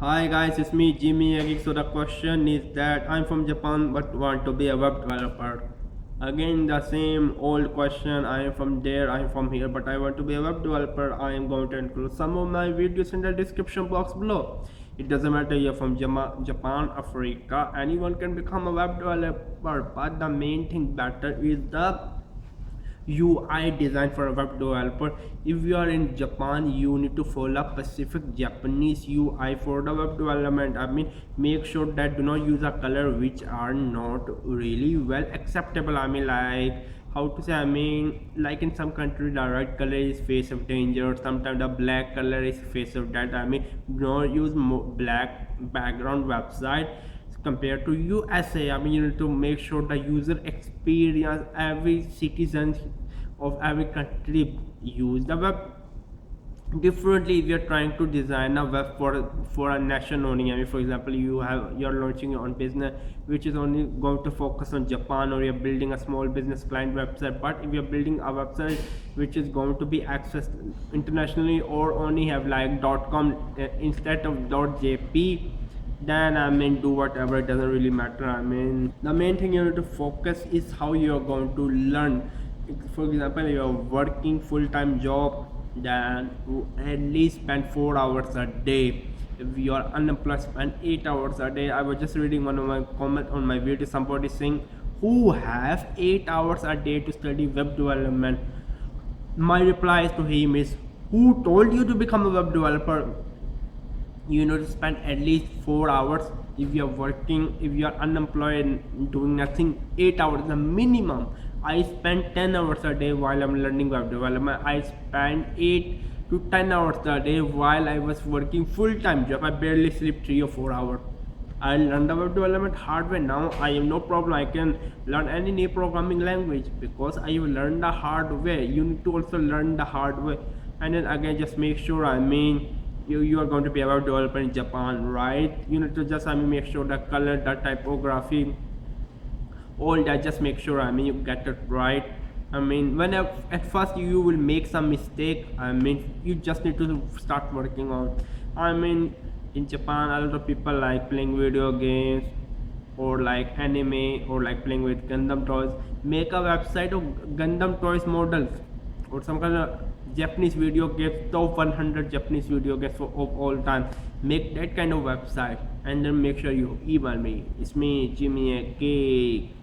Hi guys, it's me Jimmy Geek. So the question is that I'm from Japan but want to be a web developer. Again the same old question. I am from there, I am from here, but I want to be a web developer. I am going to include some of my videos in the description box below. It doesn't matter you're from Japan, Africa, anyone can become a web developer. But the main thing better is the UI design for a web developer. If you are in Japan, you need to follow specific Japanese UI for the web development. I mean, make sure that do not use a color which are not really well acceptable. I mean, like how to say, I mean, like in some countries the red color is face of danger, sometimes the black color is face of that. I mean, do not use black background website compared to USA. I mean, you need to make sure the user experience, every citizen of every country use the web differently. If you're trying to design a web for a nation only, I mean, for example, you're launching your own business which is only going to focus on Japan, or you're building a small business client website. But if you're building a website which is going to be accessed internationally, or only have like .com instead of .jp, then I mean, do whatever, it doesn't really matter. I mean, the main thing you need to focus is how you're going to learn. For example, you're working full-time job, then you at least spend 4 hours a day. If you are unemployed, spend 8 hours a day. I was just reading one of my comment on my video, somebody saying who have 8 hours a day to study web development. My reply to him is, who told you to become a web developer? You need to spend at least 4 hours. If you're working, if you're unemployed and doing nothing, 8 hours the minimum. I spend 10 hours a day while I'm learning web development. I spend 8 to 10 hours a day while I was working full-time job. I barely sleep 3 or 4 hours. I learned the web development hard way. Now I have no problem, I can learn any new programming language because I have learned the hard way. You need to also learn the hard way. And then again, just make sure, I mean, you are going to be a web developer in Japan, right? You need to just, I mean, make sure the color, the typography, all that, just make sure, I mean, you get it right. I mean, when at first you will make some mistake, I mean, you just need to start working on. I mean, in Japan a lot of people like playing video games, or like anime, or like playing with Gundam toys. Make a website of Gundam toys models, or some kind of Japanese video games, top 100 Japanese video games of all time. Make that kind of website, and then make sure you email me. It's me, Jimmy, Geek.